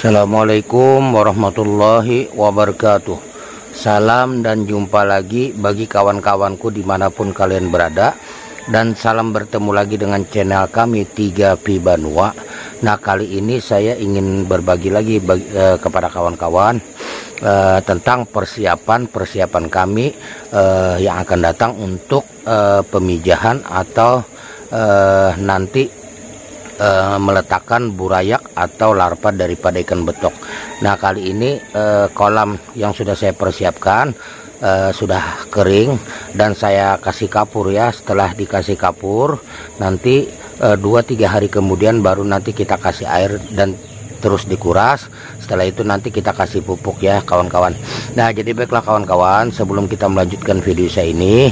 Assalamualaikum warahmatullahi wabarakatuh. Salam dan jumpa lagi bagi kawan-kawanku dimanapun kalian berada. Dan salam bertemu lagi dengan channel kami 3P Banua. Nah, kali ini saya ingin berbagi lagi kepada kawan-kawan tentang persiapan kami yang akan datang untuk pemijahan atau nanti meletakkan burayak atau larva daripada ikan betok. Nah, kali ini kolam yang sudah saya persiapkan sudah kering dan saya kasih kapur ya. Setelah dikasih kapur, nanti 2-3 hari kemudian baru nanti kita kasih air dan terus dikuras. Setelah itu nanti kita kasih pupuk ya kawan-kawan. Nah, jadi baiklah kawan-kawan, sebelum kita melanjutkan video saya ini,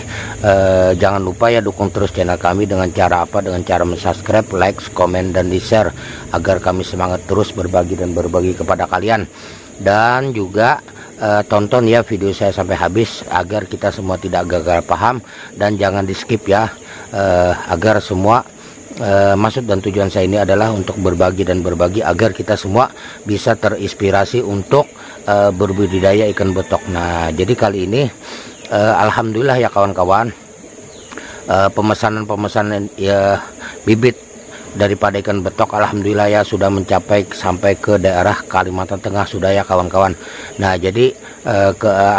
jangan lupa ya dukung terus channel kami dengan cara apa? Dengan cara subscribe, like, komen, dan di share agar kami semangat terus berbagi kepada kalian. Dan juga tonton ya video saya sampai habis agar kita semua tidak gagal paham, dan jangan di skip ya, agar semua maksud dan tujuan saya ini adalah untuk berbagi agar kita semua bisa terinspirasi untuk berbudidaya ikan betok. Nah, jadi kali ini alhamdulillah ya kawan-kawan, pemesanan ya bibit daripada ikan betok alhamdulillah ya sudah mencapai sampai ke daerah Kalimantan Tengah sudah ya kawan-kawan. Nah, jadi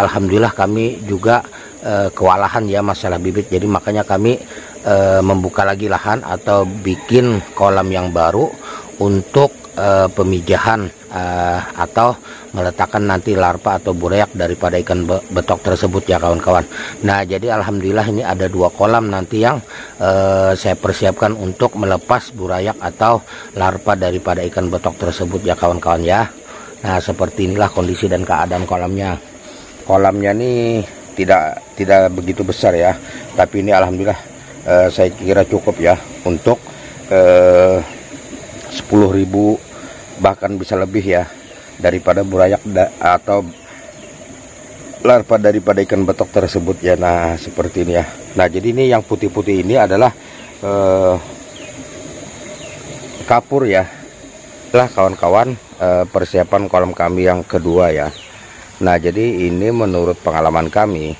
alhamdulillah kami juga kewalahan ya masalah bibit, jadi makanya kami membuka lagi lahan atau bikin kolam yang baru untuk pemijahan atau meletakkan nanti larva atau burayak daripada ikan betok tersebut ya kawan-kawan. Nah, jadi alhamdulillah ini ada 2 kolam nanti yang saya persiapkan untuk melepas burayak atau larva daripada ikan betok tersebut ya kawan-kawan ya. Nah, seperti inilah kondisi dan keadaan kolamnya. Kolamnya nih tidak begitu besar ya, tapi ini alhamdulillah saya kira cukup ya untuk 10.000 bahkan bisa lebih ya daripada burayak atau larva daripada ikan betok tersebut ya. Nah, seperti ini ya. Nah, jadi ini yang putih-putih ini adalah kapur ya. Lah kawan-kawan, persiapan kolam kami yang kedua ya. Nah, jadi ini menurut pengalaman kami,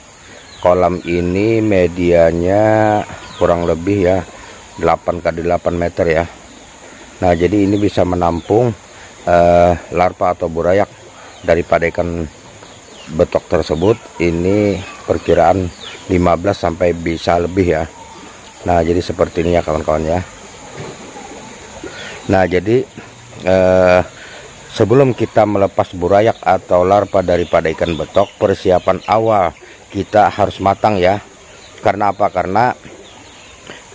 kolam ini medianya kurang lebih ya 8x8 meter ya. Nah, jadi ini bisa menampung larva atau burayak daripada ikan betok tersebut. Ini perkiraan 15 sampai bisa lebih ya. Nah, jadi seperti ini ya kawan-kawan ya. Nah, jadi sebelum kita melepas burayak atau larva daripada ikan betok, persiapan awal kita harus matang ya. Karena apa? Karena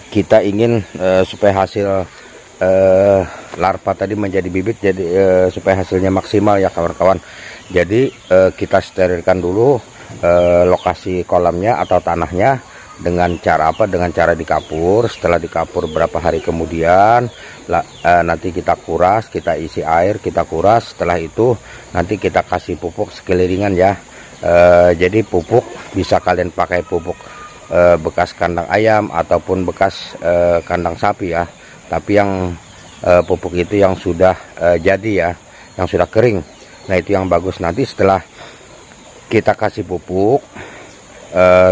kita ingin supaya hasil larva tadi menjadi bibit, jadi supaya hasilnya maksimal ya kawan-kawan. Jadi kita sterilkan dulu lokasi kolamnya atau tanahnya dengan cara apa? Dengan cara dikapur. Setelah dikapur berapa hari kemudian nanti kita kuras, kita isi air, kita kuras. Setelah itu nanti kita kasih pupuk sekelilingan ya. Jadi pupuk bisa kalian pakai pupuk bekas kandang ayam ataupun bekas kandang sapi ya. Tapi yang pupuk itu yang sudah jadi ya, yang sudah kering. Nah, itu yang bagus. Nanti setelah kita kasih pupuk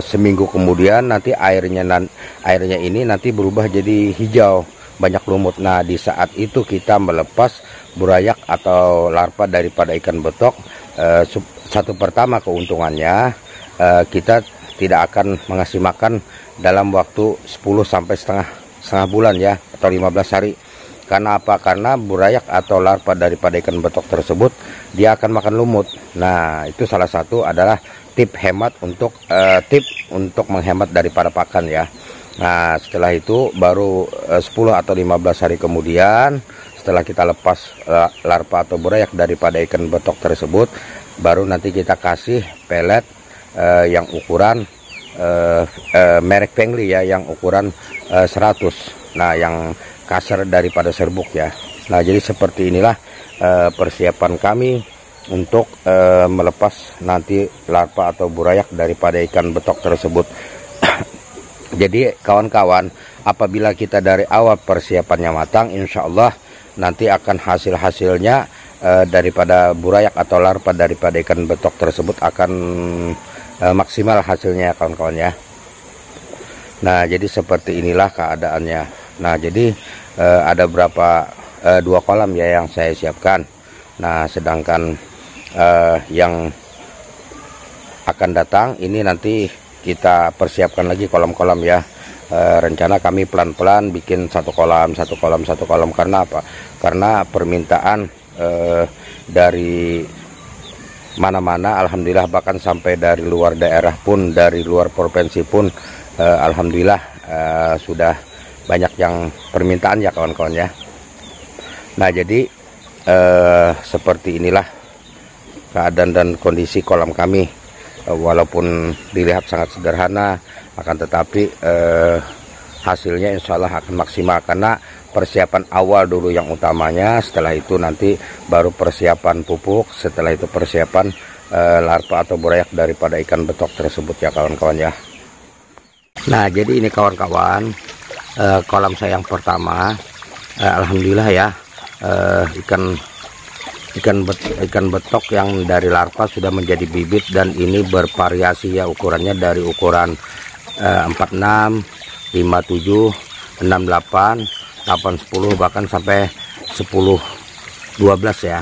seminggu kemudian nanti airnya ini nanti berubah jadi hijau, banyak lumut. Nah, di saat itu kita melepas burayak atau larva daripada ikan betok. Satu pertama keuntungannya, kita tidak akan mengasih makan dalam waktu 10 sampai setengah bulan ya, atau 15 hari. Karena apa? Karena burayak atau larva daripada ikan betok tersebut dia akan makan lumut. Nah, itu salah satu adalah tip untuk menghemat daripada pakan ya. Nah, setelah itu baru 10 atau 15 hari kemudian, setelah kita lepas larva atau burayak daripada ikan betok tersebut, baru nanti kita kasih pelet yang ukuran merek Pengli ya, yang ukuran 100. Nah, yang kasar daripada serbuk ya. Nah, jadi seperti inilah persiapan kami untuk melepas nanti larva atau burayak daripada ikan betok tersebut. Jadi kawan-kawan, apabila kita dari awal persiapannya matang, insya Allah nanti akan hasil-hasilnya daripada burayak atau larva daripada ikan betok tersebut akan maksimal hasilnya kawan-kawan ya. Nah jadi seperti inilah keadaannya. Nah jadi ada berapa 2 kolam ya yang saya siapkan. Nah sedangkan yang akan datang ini nanti kita persiapkan lagi kolam-kolam ya. Rencana kami pelan-pelan bikin satu kolam karena apa? Karena permintaan dari mana-mana alhamdulillah, bahkan sampai dari luar daerah pun, dari luar provinsi pun alhamdulillah sudah banyak yang permintaan ya kawan-kawan ya. Nah jadi seperti inilah keadaan dan kondisi kolam kami. Walaupun dilihat sangat sederhana, akan tetapi hasilnya insya Allah akan maksimal, karena persiapan awal dulu yang utamanya, setelah itu nanti baru persiapan pupuk, setelah itu persiapan larva atau burayak daripada ikan betok tersebut ya kawan-kawan ya. Nah jadi ini kawan-kawan, kolam saya yang pertama, alhamdulillah ya, ikan betok yang dari larva sudah menjadi bibit, dan ini bervariasi ya ukurannya, dari ukuran 46, 57, 68, 8, 10, bahkan sampai 10, 12 ya.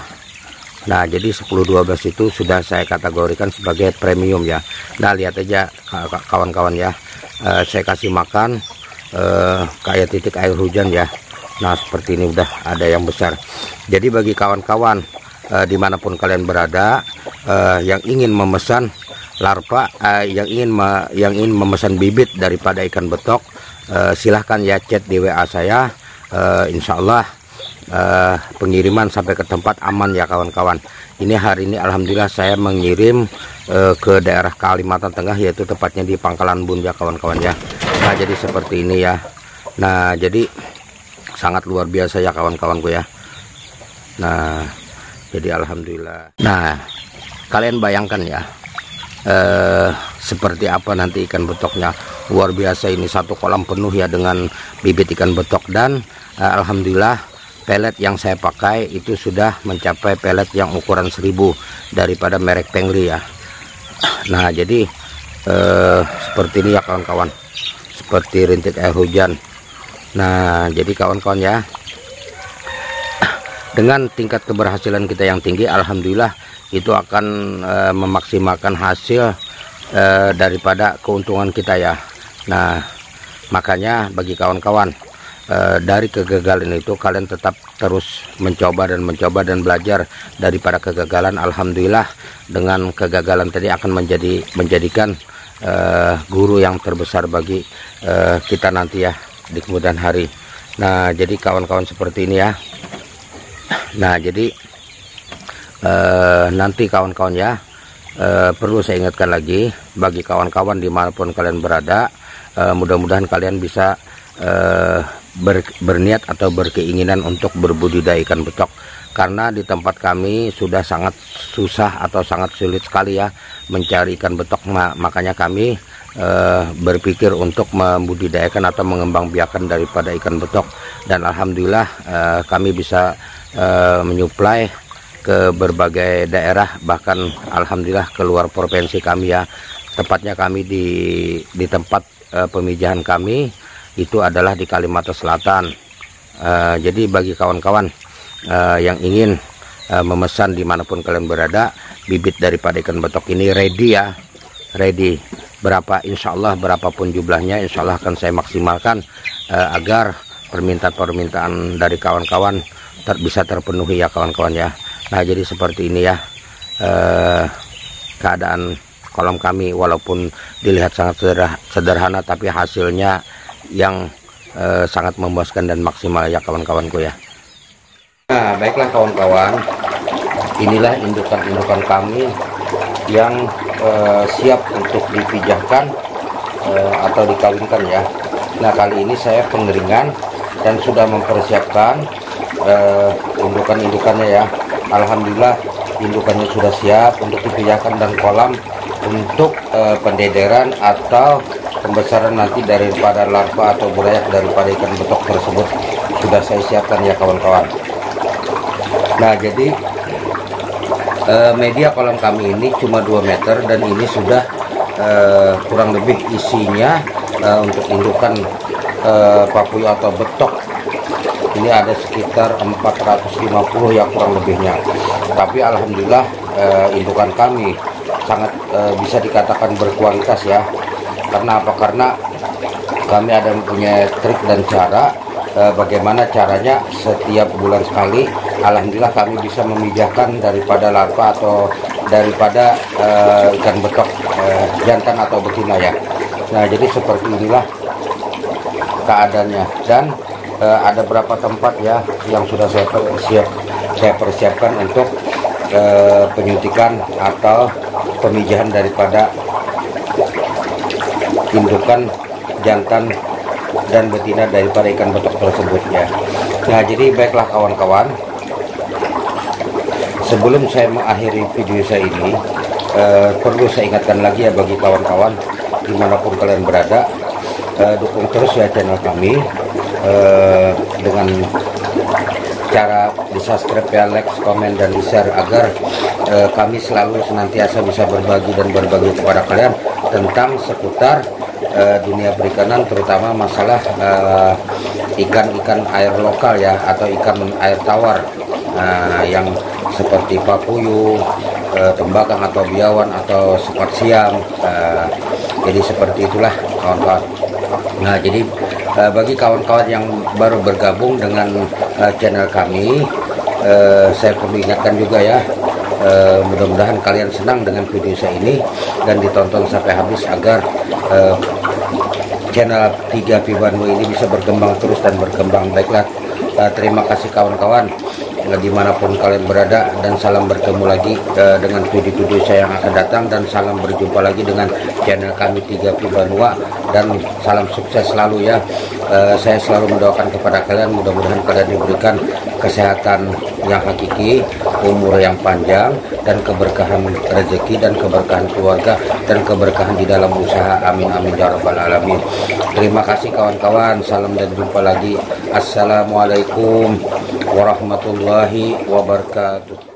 Nah jadi 10, 12 itu sudah saya kategorikan sebagai premium ya. Nah lihat aja kawan-kawan ya, saya kasih makan kayak titik air hujan ya. Nah seperti ini, udah ada yang besar. Jadi bagi kawan-kawan dimanapun kalian berada yang ingin memesan larva, yang ingin memesan bibit daripada ikan betok, silahkan ya chat di WA saya. Insya Allah pengiriman sampai ke tempat aman ya kawan-kawan. Ini hari ini alhamdulillah saya mengirim ke daerah Kalimantan Tengah, yaitu tepatnya di Pangkalan Bun ya kawan-kawan ya. Nah jadi seperti ini ya. Nah jadi sangat luar biasa ya kawan-kawanku ya. Nah jadi alhamdulillah. Nah kalian bayangkan ya, seperti apa nanti ikan betoknya. Luar biasa, ini satu kolam penuh ya dengan bibit ikan betok. Dan alhamdulillah pelet yang saya pakai itu sudah mencapai pelet yang ukuran 1000 daripada merek Pengri ya. Nah jadi seperti ini ya kawan-kawan, seperti rintik air hujan. Nah jadi kawan-kawan ya, dengan tingkat keberhasilan kita yang tinggi, alhamdulillah itu akan memaksimalkan hasil daripada keuntungan kita ya. Nah makanya bagi kawan-kawan, dari kegagalan itu kalian tetap terus mencoba dan belajar daripada kegagalan. Alhamdulillah dengan kegagalan tadi akan menjadikan guru yang terbesar bagi kita nanti ya di kemudian hari. Nah jadi kawan-kawan seperti ini ya. Nah jadi nanti kawan-kawan ya, perlu saya ingatkan lagi bagi kawan-kawan dimanapun kalian berada, mudah-mudahan kalian bisa berniat atau berkeinginan untuk berbudidaya ikan betok. Karena di tempat kami sudah sangat susah atau sangat sulit sekali ya mencari ikan betok. Makanya kami berpikir untuk membudidayakan atau mengembangbiakan daripada ikan betok. Dan alhamdulillah kami bisa menyuplai ke berbagai daerah, bahkan alhamdulillah keluar provinsi kami ya. Tepatnya kami di tempat pemijahan kami itu adalah di Kalimantan Selatan. Jadi bagi kawan-kawan yang ingin memesan dimanapun kalian berada, bibit daripada ikan betok ini ready ya, ready. Insya Allah berapapun jumlahnya, insya Allah akan saya maksimalkan agar permintaan dari kawan-kawan bisa terpenuhi ya kawan-kawan ya. Nah jadi seperti ini ya keadaan kolam kami, walaupun dilihat sangat sederhana tapi hasilnya yang sangat memuaskan dan maksimal ya kawan-kawanku ya. Nah baiklah kawan-kawan, inilah indukan-indukan kami yang siap untuk dipijahkan atau dikawinkan ya. Nah kali ini saya pengeringan dan sudah mempersiapkan indukan-indukannya ya. Alhamdulillah indukannya sudah siap untuk dipijahkan, dan kolam untuk pendederan atau pembesaran nanti daripada larva atau burayak daripada ikan betok tersebut sudah saya siapkan ya kawan-kawan. Nah jadi Media kolam kami ini cuma 2 meter dan ini sudah kurang lebih isinya untuk indukan papuyu atau betok ini ada sekitar 450 ya kurang lebihnya. Tapi alhamdulillah indukan kami sangat bisa dikatakan berkualitas ya. Karena apa? Karena kami ada mempunyai trik dan cara bagaimana caranya setiap bulan sekali alhamdulillah kami bisa memijahkan daripada larva atau daripada ikan betok jantan atau betina ya. Nah, jadi seperti inilah keadaannya. Dan ada beberapa tempat ya yang sudah saya persiapkan untuk penyuntikan atau pemijahan daripada indukan jantan dan betina daripada ikan betok tersebut ya. Nah, jadi baiklah kawan-kawan, sebelum saya mengakhiri video saya ini perlu saya ingatkan lagi ya bagi kawan-kawan dimanapun kalian berada, dukung terus ya channel kami dengan cara di subscribe ya, like, komen, dan di share agar kami selalu senantiasa bisa berbagi kepada kalian tentang seputar dunia perikanan, terutama masalah ikan-ikan air lokal ya, atau ikan air tawar yang seperti papuyu, tembakang atau biawan atau sepat siam. Jadi seperti itulah kawan-kawan. Nah, jadi bagi kawan-kawan yang baru bergabung dengan channel kami, saya perlu ingatkan juga ya, mudah-mudahan kalian senang dengan video saya ini dan ditonton sampai habis agar channel 3P Banwo ini bisa berkembang terus dan berkembang. Baiklah, terima kasih kawan-kawan dimanapun kalian berada, dan salam bertemu lagi dengan video-video saya yang akan datang, dan salam berjumpa lagi dengan channel kami 3P Banwo, dan salam sukses selalu ya. Saya selalu mendoakan kepada kalian, mudah-mudahan kalian diberikan kesehatan yang hakiki, umur yang panjang, dan keberkahan rezeki, dan keberkahan keluarga, dan keberkahan di dalam usaha. Amin amin ya rabbal alamin. Terima kasih kawan-kawan, salam dan jumpa lagi. Assalamualaikum warahmatullahi wabarakatuh.